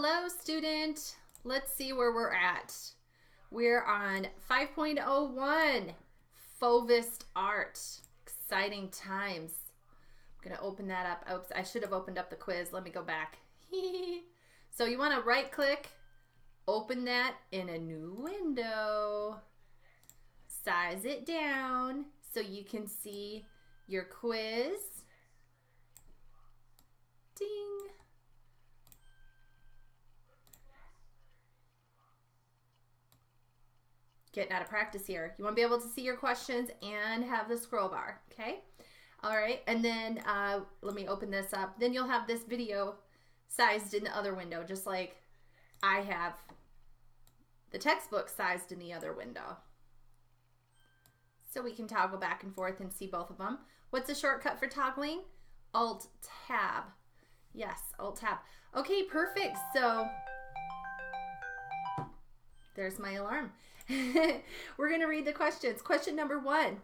Hello, student. Let's see where we're at. We're on 5.01, Fauvist art. Exciting times. I'm going to open that up. Oops, I should have opened up the quiz. Let me go back. So you want to right click, open that in a new window, size it down so you can see your quiz. Ding. Getting out of practice here. You want to be able to see your questions and have the scroll bar, okay? All right, and then let me open this up. Then you'll have this video sized in the other window, just like I have the textbook sized in the other window. So we can toggle back and forth and see both of them. What's the shortcut for toggling? Alt-Tab. Yes, Alt-Tab. Okay, perfect. So there's my alarm. We're going to read the questions. Question number 1.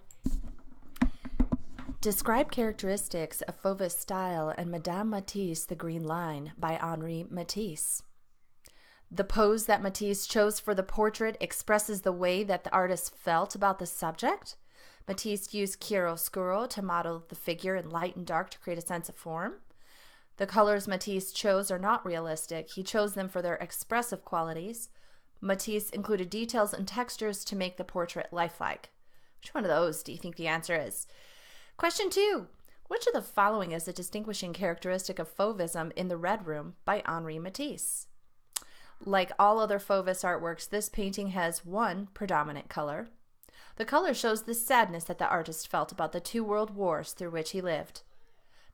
Describe characteristics of Fauvist style and Madame Matisse, The Green Line by Henri Matisse. The pose that Matisse chose for the portrait expresses the way that the artist felt about the subject. Matisse used chiaroscuro to model the figure in light and dark to create a sense of form. The colors Matisse chose are not realistic. He chose them for their expressive qualities. Matisse included details and textures to make the portrait lifelike. Which one of those do you think the answer is? Question 2. Which of the following is a distinguishing characteristic of Fauvism in the Red Room by Henri Matisse? Like all other Fauvist artworks, this painting has one predominant color. The color shows the sadness that the artist felt about the 2 world wars through which he lived.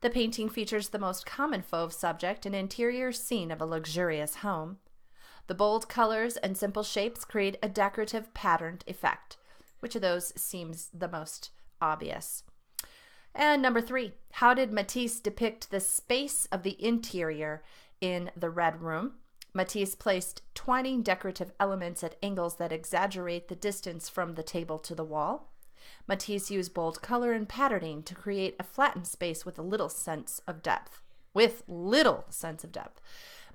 The painting features the most common Fauve subject, an interior scene of a luxurious home. The bold colors and simple shapes create a decorative patterned effect. Which of those seems the most obvious? And number 3, how did Matisse depict the space of the interior in the Red Room? Matisse placed twining decorative elements at angles that exaggerate the distance from the table to the wall. Matisse used bold color and patterning to create a flattened space with a little sense of depth.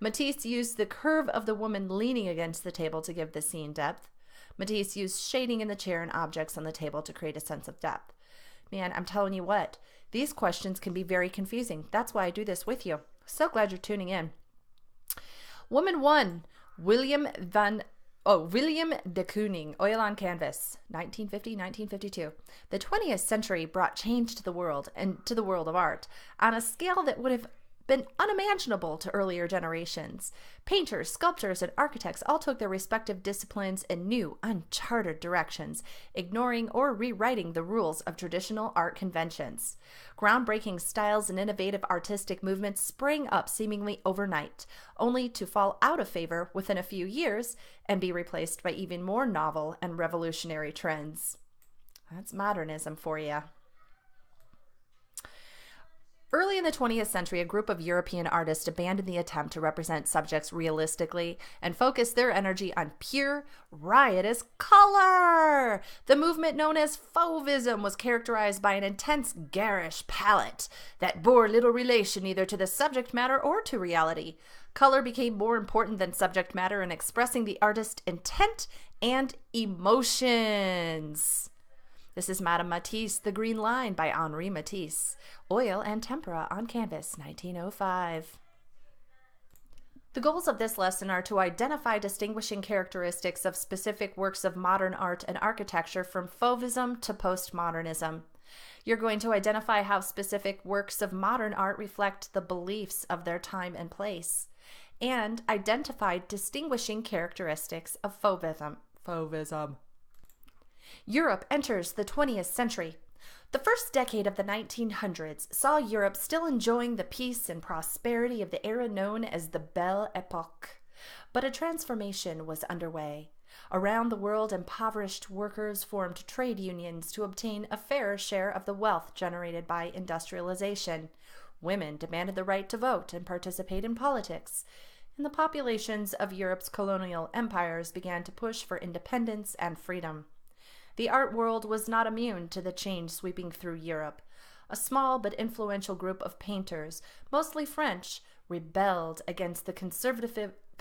Matisse used the curve of the woman leaning against the table to give the scene depth. Matisse used shading in the chair and objects on the table to create a sense of depth. Man, I'm telling you what, these questions can be very confusing. That's why I do this with you. So glad you're tuning in. Woman 1, William de Kooning, Oil on Canvas, 1950-1952. The 20th century brought change to the world and to the world of art on a scale that would have been unimaginable to earlier generations. Painters, sculptors, and architects all took their respective disciplines in new, uncharted directions, ignoring or rewriting the rules of traditional art conventions. Groundbreaking styles and innovative artistic movements sprang up seemingly overnight, only to fall out of favor within a few years and be replaced by even more novel and revolutionary trends. That's modernism for you. Early in the 20th century, a group of European artists abandoned the attempt to represent subjects realistically and focused their energy on pure, riotous color. The movement known as Fauvism was characterized by an intense, garish palette that bore little relation either to the subject matter or to reality. Color became more important than subject matter in expressing the artist's intent and emotions. This is Madame Matisse, The Green Line by Henri Matisse. Oil and Tempera on Canvas, 1905. The goals of this lesson are to identify distinguishing characteristics of specific works of modern art and architecture from Fauvism to postmodernism. You're going to identify how specific works of modern art reflect the beliefs of their time and place, and identify distinguishing characteristics of Fauvism. Europe enters the 20th century. The first decade of the 1900s saw Europe still enjoying the peace and prosperity of the era known as the Belle Epoque. But a transformation was underway. Around the world, impoverished workers formed trade unions to obtain a fairer share of the wealth generated by industrialization. Women demanded the right to vote and participate in politics. And the populations of Europe's colonial empires began to push for independence and freedom. The art world was not immune to the change sweeping through Europe. A small but influential group of painters, mostly French, rebelled against the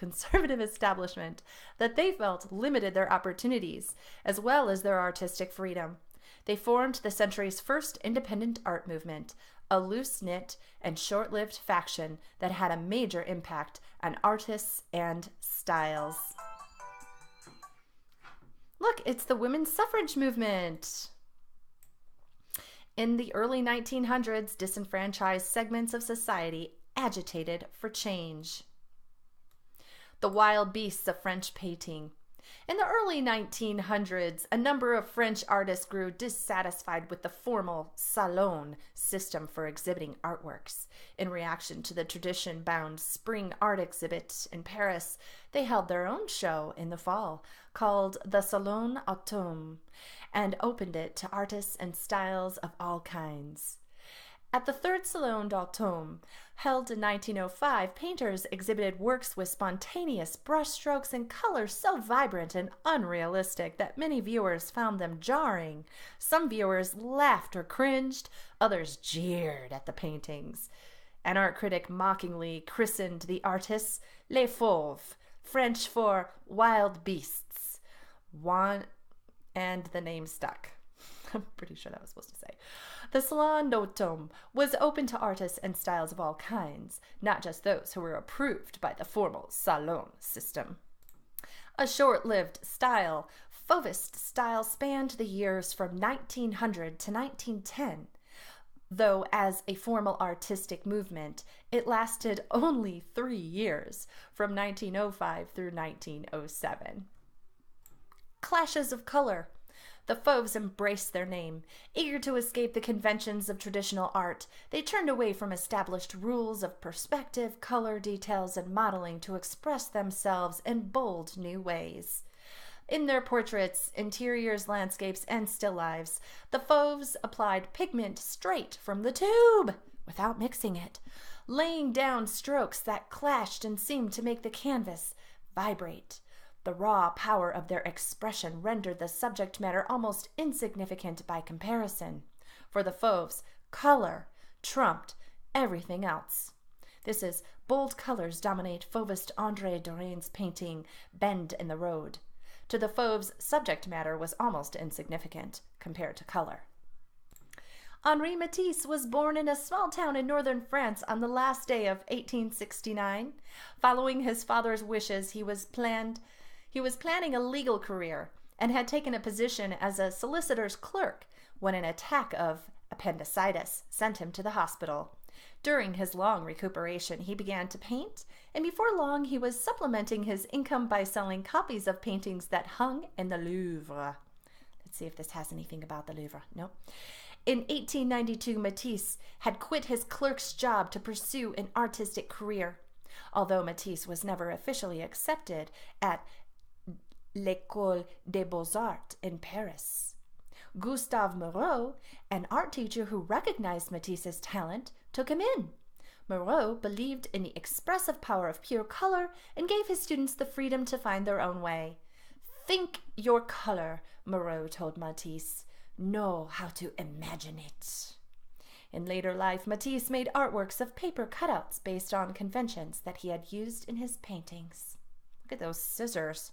conservative establishment that they felt limited their opportunities as well as their artistic freedom. They formed the century's first independent art movement, a loose-knit and short-lived faction that had a major impact on artists and styles. Look, it's the women's suffrage movement. In the early 1900s, disenfranchised segments of society agitated for change. The wild beasts of French painting. In the early 1900s, a number of French artists grew dissatisfied with the formal salon system for exhibiting artworks. In reaction to the tradition-bound spring art exhibit in Paris, they held their own show in the fall called the Salon Automne and opened it to artists and styles of all kinds. At the third Salon d'Automne, held in 1905, painters exhibited works with spontaneous brushstrokes and colors so vibrant and unrealistic that many viewers found them jarring. Some viewers laughed or cringed, others jeered at the paintings. An art critic mockingly christened the artists les fauves, French for wild beasts. And the name stuck. I'm pretty sure that was supposed to say. The Salon d'Automne was open to artists and styles of all kinds, not just those who were approved by the formal salon system. A short-lived style, Fauvist style spanned the years from 1900 to 1910. Though as a formal artistic movement, it lasted only 3 years, from 1905 through 1907. Clashes of color. The Fauves embraced their name. Eager to escape the conventions of traditional art, they turned away from established rules of perspective, color, details, and modeling to express themselves in bold new ways. In their portraits, interiors, landscapes, and still lifes, the Fauves applied pigment straight from the tube without mixing it, laying down strokes that clashed and seemed to make the canvas vibrate. The raw power of their expression rendered the subject matter almost insignificant by comparison. For the Fauves, color trumped everything else. This is bold colors dominate Fauvist André Derain's painting Bend in the Road. To the Fauves, subject matter was almost insignificant compared to color. Henri Matisse was born in a small town in northern France on the last day of 1869. Following his father's wishes, he was planning a legal career and had taken a position as a solicitor's clerk when an attack of appendicitis sent him to the hospital. During his long recuperation, he began to paint, and before long he was supplementing his income by selling copies of paintings that hung in the Louvre. Let's see if this has anything about the Louvre. Nope. In 1892, Matisse had quit his clerk's job to pursue an artistic career. Although Matisse was never officially accepted at l'École des Beaux-Arts in Paris, Gustave Moreau, an art teacher who recognized Matisse's talent, took him in. Moreau believed in the expressive power of pure color and gave his students the freedom to find their own way. Think your color, Moreau told Matisse. Know how to imagine it. In later life, Matisse made artworks of paper cutouts based on conventions that he had used in his paintings. Look at those scissors.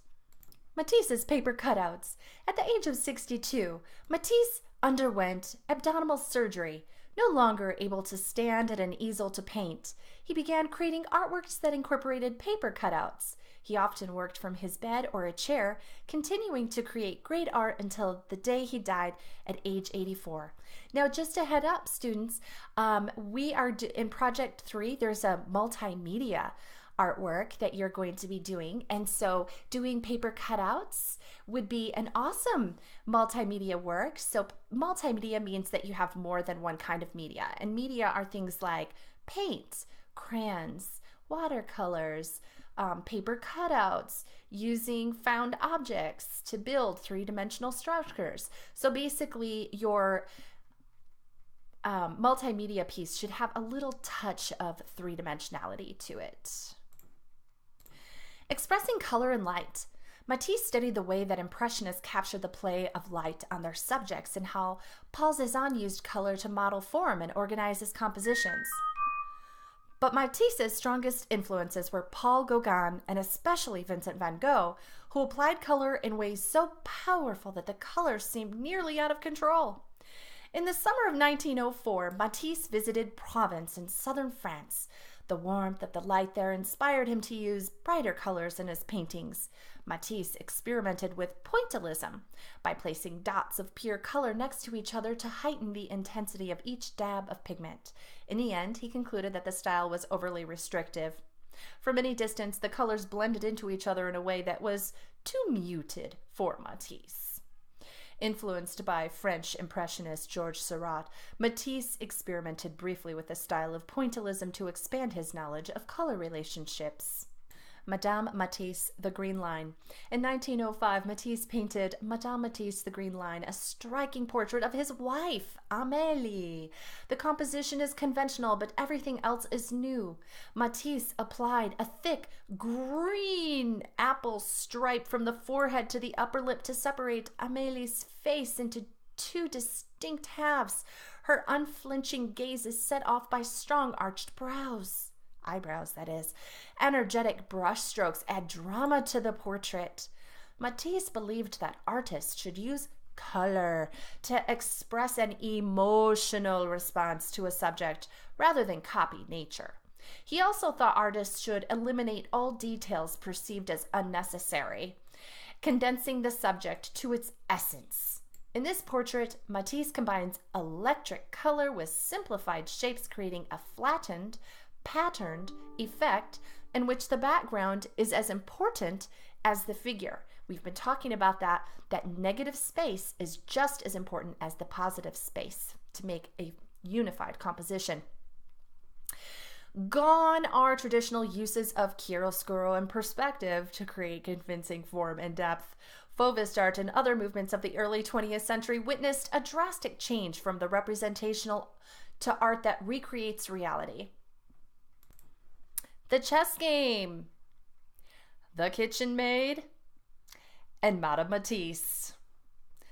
Matisse's paper cutouts. At the age of 62, Matisse underwent abdominal surgery. No longer able to stand at an easel to paint, he began creating artworks that incorporated paper cutouts. He often worked from his bed or a chair, continuing to create great art until the day he died at age 84. Now, just a head up, students, we are in Project 3, there's a multimedia artwork that you're going to be doing, and so doing paper cutouts would be an awesome multimedia work. So multimedia means that you have more than one kind of media, and media are things like paint, crayons, watercolors, paper cutouts, using found objects to build three-dimensional structures. So basically your multimedia piece should have a little touch of three-dimensionality to it. Expressing color and light. Matisse studied the way that Impressionists captured the play of light on their subjects and how Paul Cézanne used color to model form and organize his compositions. But Matisse's strongest influences were Paul Gauguin and especially Vincent van Gogh, who applied color in ways so powerful that the colors seemed nearly out of control. In the summer of 1904, Matisse visited Provence in southern France. The warmth of the light there inspired him to use brighter colors in his paintings. Matisse experimented with pointillism by placing dots of pure color next to each other to heighten the intensity of each dab of pigment. In the end, he concluded that the style was overly restrictive. From any distance, the colors blended into each other in a way that was too muted for Matisse. Influenced by French impressionist Georges Girot, Matisse experimented briefly with the style of pointillism to expand his knowledge of color relationships. Madame Matisse, The Green Line. In 1905, Matisse painted Madame Matisse, The Green Line, a striking portrait of his wife, Amélie. The composition is conventional, but everything else is new. Matisse applied a thick green apple stripe from the forehead to the upper lip to separate Amélie's face into two distinct halves. Her unflinching gaze is set off by strong arched eyebrows, that is. Energetic brushstrokes add drama to the portrait. Matisse believed that artists should use color to express an emotional response to a subject rather than copy nature. He also thought artists should eliminate all details perceived as unnecessary, condensing the subject to its essence. In this portrait, Matisse combines electric color with simplified shapes, creating a flattened, patterned effect in which the background is as important as the figure. We've been talking about that negative space is just as important as the positive space to make a unified composition. Gone are traditional uses of chiaroscuro and perspective to create convincing form and depth. Fauvist art and other movements of the early 20th century witnessed a drastic change from the representational to art that recreates reality. The Chess Game, The Kitchen Maid, and Madame Matisse.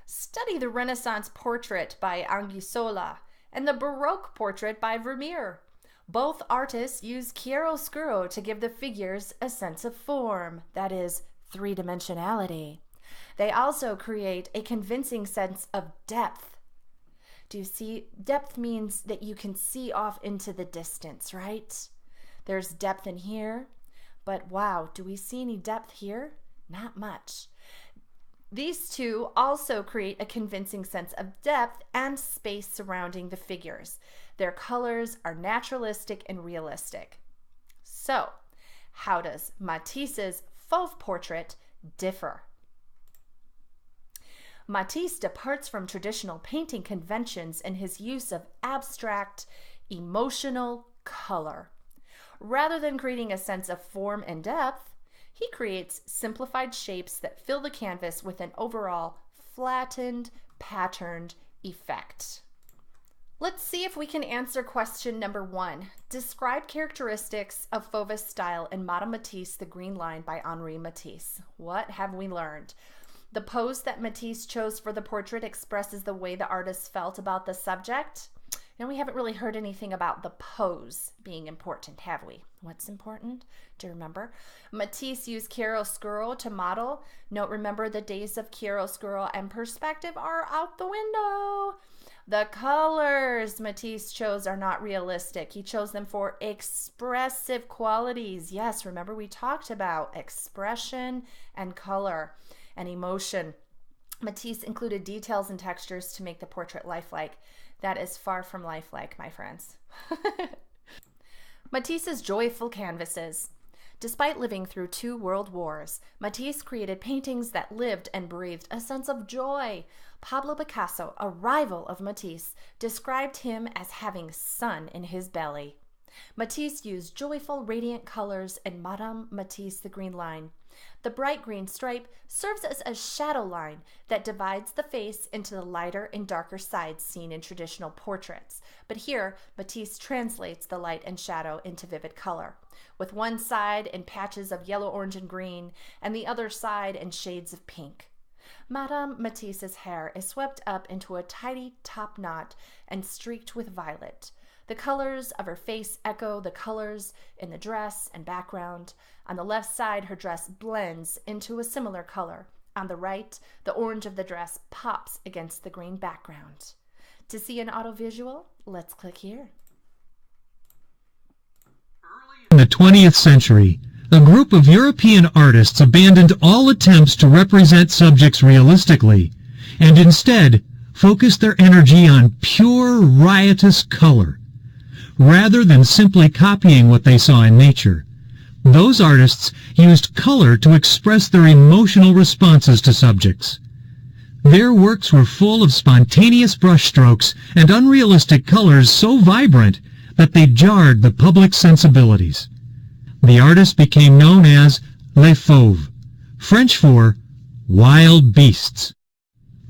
Study the Renaissance portrait by Anguissola and the Baroque portrait by Vermeer. Both artists use chiaroscuro to give the figures a sense of form, that is, three-dimensionality. They also create a convincing sense of depth. Do you see? Depth means that you can see off into the distance, right? There's depth in here, but wow, do we see any depth here? Not much. These two also create a convincing sense of depth and space surrounding the figures. Their colors are naturalistic and realistic. So, how does Matisse's Fauve portrait differ? Matisse departs from traditional painting conventions in his use of abstract, emotional color. Rather than creating a sense of form and depth, he creates simplified shapes that fill the canvas with an overall flattened, patterned effect. Let's see if we can answer question number 1. Describe characteristics of Fauvist style in Madame Matisse, The Green Line by Henri Matisse. What have we learned? The pose that Matisse chose for the portrait expresses the way the artist felt about the subject. Now, we haven't really heard anything about the pose being important, have we? What's important? Do you remember? Matisse used chiaroscuro to model. Note, remember, the days of chiaroscuro and perspective are out the window. The colors Matisse chose are not realistic. He chose them for expressive qualities. Yes, remember we talked about expression and color and emotion. Matisse included details and textures to make the portrait lifelike. That is far from lifelike, my friends. Matisse's joyful canvases. Despite living through 2 world wars, Matisse created paintings that lived and breathed a sense of joy. Pablo Picasso, a rival of Matisse, described him as having sun in his belly. Matisse used joyful, radiant colors in Madame Matisse, The Green Line. The bright green stripe serves as a shadow line that divides the face into the lighter and darker sides seen in traditional portraits. But here, Matisse translates the light and shadow into vivid color, with one side in patches of yellow, orange, and green, and the other side in shades of pink. Madame Matisse's hair is swept up into a tidy top knot and streaked with violet. The colors of her face echo the colors in the dress and background. On the left side, her dress blends into a similar color. On the right, the orange of the dress pops against the green background. To see an audiovisual, let's click here. In the 20th century, a group of European artists abandoned all attempts to represent subjects realistically and instead focused their energy on pure, riotous color. Rather than simply copying what they saw in nature, those artists used color to express their emotional responses to subjects. Their works were full of spontaneous brushstrokes and unrealistic colors so vibrant that they jarred the public's sensibilities. The artists became known as les fauves, French for wild beasts.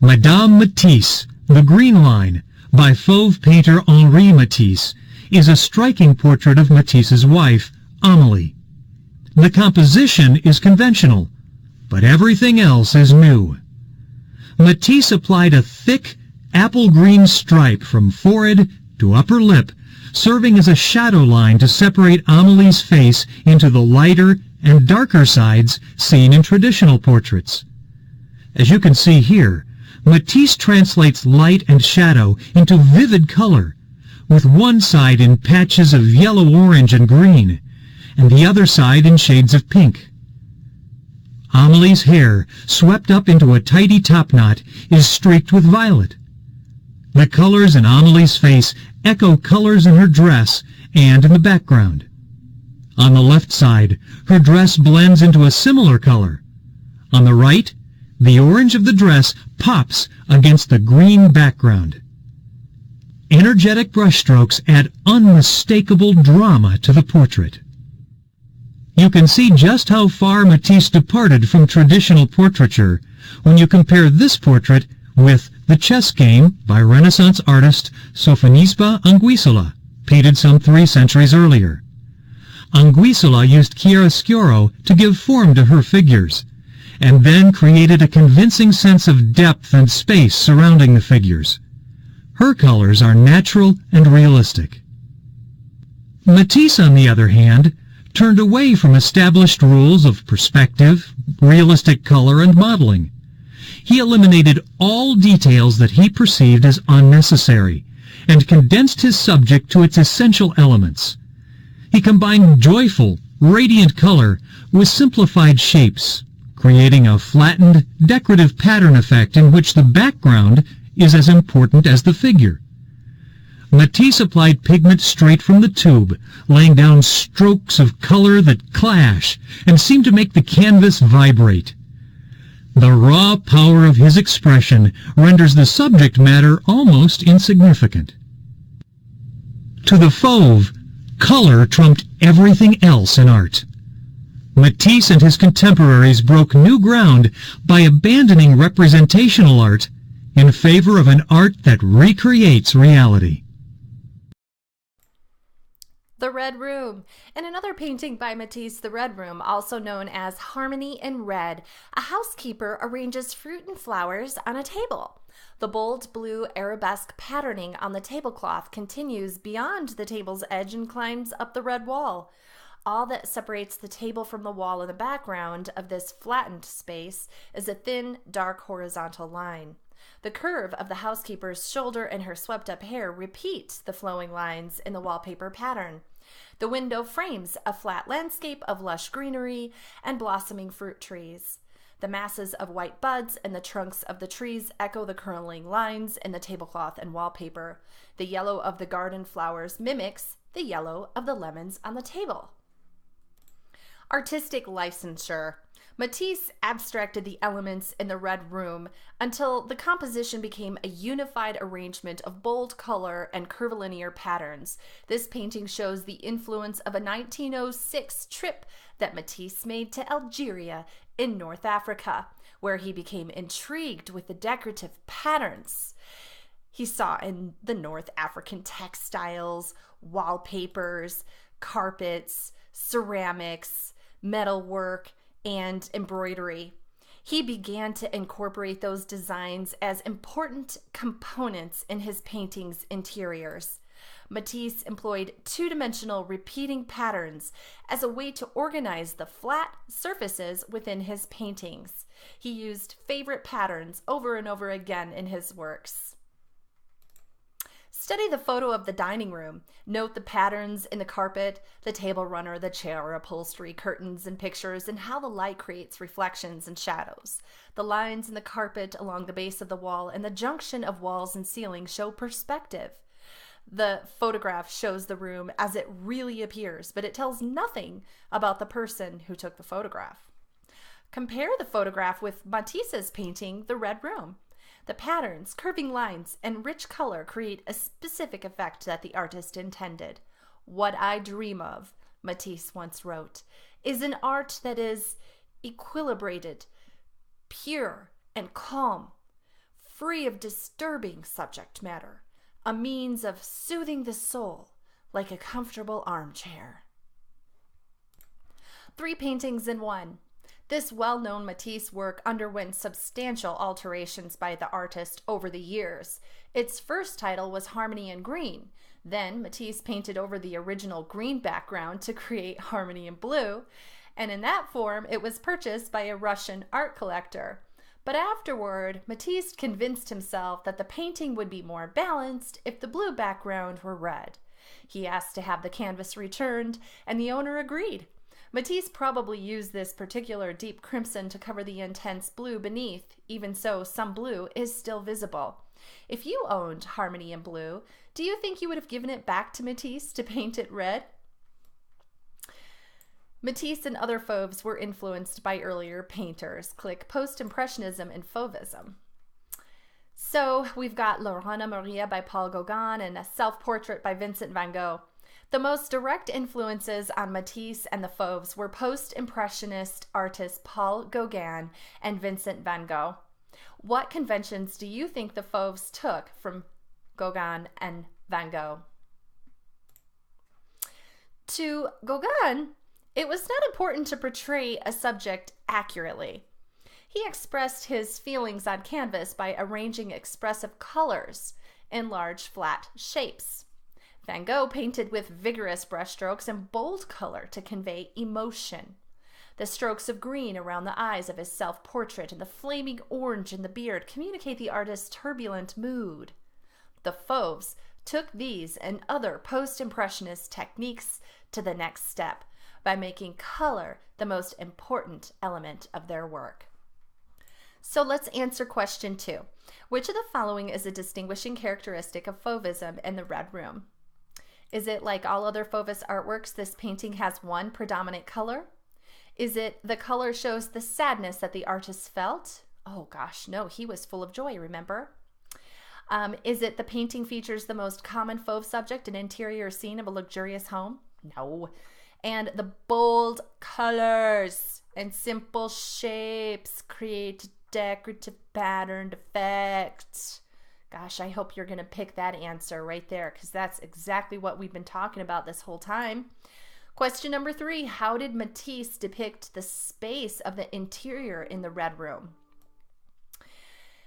Madame Matisse, The Green Line, by Fauve painter Henri Matisse, is a striking portrait of Matisse's wife, Amélie. The composition is conventional, but everything else is new. Matisse applied a thick, apple-green stripe from forehead to upper lip, serving as a shadow line to separate Amélie's face into the lighter and darker sides seen in traditional portraits. As you can see here, Matisse translates light and shadow into vivid color, with one side in patches of yellow, orange, and green, and the other side in shades of pink. Amélie's hair, swept up into a tidy topknot, is streaked with violet. The colors in Amélie's face echo colors in her dress and in the background. On the left side, her dress blends into a similar color. On the right, the orange of the dress pops against the green background. Energetic brushstrokes add unmistakable drama to the portrait. You can see just how far Matisse departed from traditional portraiture when you compare this portrait with The Chess Game by Renaissance artist Sofonisba Anguissola, painted some 3 centuries earlier. Anguissola used chiaroscuro to give form to her figures, and then created a convincing sense of depth and space surrounding the figures. Her colors are natural and realistic. Matisse, on the other hand, turned away from established rules of perspective, realistic color, and modeling. He eliminated all details that he perceived as unnecessary and condensed his subject to its essential elements. He combined joyful, radiant color with simplified shapes, creating a flattened, decorative pattern effect in which the background is as important as the figure. Matisse applied pigment straight from the tube, laying down strokes of color that clash and seem to make the canvas vibrate. The raw power of his expression renders the subject matter almost insignificant. To the Fauve, color trumped everything else in art. Matisse and his contemporaries broke new ground by abandoning representational art in favor of an art that recreates reality. The Red Room. In another painting by Matisse, The Red Room, also known as Harmony in Red, a housekeeper arranges fruit and flowers on a table. The bold blue arabesque patterning on the tablecloth continues beyond the table's edge and climbs up the red wall. All that separates the table from the wall in the background of this flattened space is a thin, dark horizontal line. The curve of the housekeeper's shoulder and her swept-up hair repeat the flowing lines in the wallpaper pattern. The window frames a flat landscape of lush greenery and blossoming fruit trees. The masses of white buds and the trunks of the trees echo the curling lines in the tablecloth and wallpaper. The yellow of the garden flowers mimics the yellow of the lemons on the table. Artistic licensure. Matisse abstracted the elements in the Red Room until the composition became a unified arrangement of bold color and curvilinear patterns. This painting shows the influence of a 1906 trip that Matisse made to Algeria in North Africa, where he became intrigued with the decorative patterns he saw in the North African textiles, wallpapers, carpets, ceramics, metalwork, and embroidery. He began to incorporate those designs as important components in his paintings' interiors. Matisse employed two-dimensional repeating patterns as a way to organize the flat surfaces within his paintings. He used favorite patterns over and over again in his works. Study the photo of the dining room. Note the patterns in the carpet, the table runner, the chair upholstery, curtains, and pictures, and how the light creates reflections and shadows. The lines in the carpet along the base of the wall and the junction of walls and ceiling show perspective. The photograph shows the room as it really appears, but it tells nothing about the person who took the photograph. Compare the photograph with Matisse's painting, The Red Room. The patterns, curving lines, and rich color create a specific effect that the artist intended. "What I dream of," Matisse once wrote, "is an art that is equilibrated, pure, and calm, free of disturbing subject matter, a means of soothing the soul like a comfortable armchair." 3 paintings in 1. This well-known Matisse work underwent substantial alterations by the artist over the years. Its first title was Harmony in Green. Then Matisse painted over the original green background to create Harmony in Blue, and in that form it was purchased by a Russian art collector. But afterward, Matisse convinced himself that the painting would be more balanced if the blue background were red. He asked to have the canvas returned, and the owner agreed. Matisse probably used this particular deep crimson to cover the intense blue beneath. Even so, some blue is still visible. If you owned Harmony in Blue, do you think you would have given it back to Matisse to paint it red? Matisse and other Fauves were influenced by earlier painters. Click Post-Impressionism and Fauvism. So we've got Lorena Maria by Paul Gauguin and a self-portrait by Vincent van Gogh. The most direct influences on Matisse and the Fauves were post-impressionist artists Paul Gauguin and Vincent van Gogh. What conventions do you think the Fauves took from Gauguin and van Gogh? To Gauguin, it was not important to portray a subject accurately. He expressed his feelings on canvas by arranging expressive colors in large flat shapes. Van Gogh painted with vigorous brushstrokes and bold color to convey emotion. The strokes of green around the eyes of his self-portrait and the flaming orange in the beard communicate the artist's turbulent mood. The Fauves took these and other post-impressionist techniques to the next step by making color the most important element of their work. So let's answer question 2. Which of the following is a distinguishing characteristic of Fauvism in the Red Room? Is it like all other Fauvist artworks, this painting has one predominant color? Is it the color shows the sadness that the artist felt? Oh gosh, no, he was full of joy, remember? Is it the painting features the most common Fauve subject, an interior scene of a luxurious home? No. And the bold colors and simple shapes create decorative patterned effect. Gosh, I hope you're going to pick that answer right there, because that's exactly what we've been talking about this whole time. Question number 3, how did Matisse depict the space of the interior in the Red Room?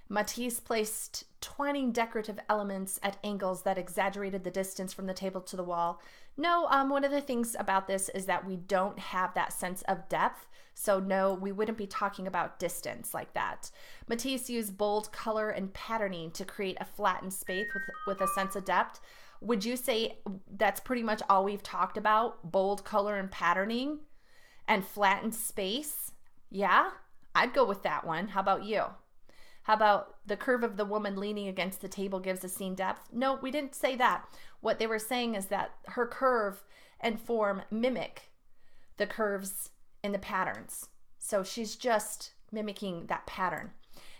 Matisse placed twining decorative elements at angles that exaggerated the distance from the table to the wall. No, one of the things about this is that we don't have that sense of depth. So no, we wouldn't be talking about distance like that. Matisse used bold color and patterning to create a flattened space with a sense of depth. Would you say that's pretty much all we've talked about? Bold color and patterning and flattened space? Yeah, I'd go with that one. How about you? How about the curve of the woman leaning against the table gives the scene depth? No, we didn't say that. What they were saying is that her curve and form mimic the curves in the patterns. So she's just mimicking that pattern.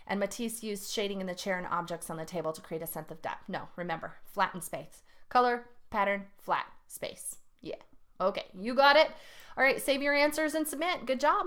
And Matisse used shading in the chair and objects on the table to create a sense of depth. No, remember, flattened space. Color, pattern, flat, space. Yeah. Okay, you got it. All right, save your answers and submit. Good job.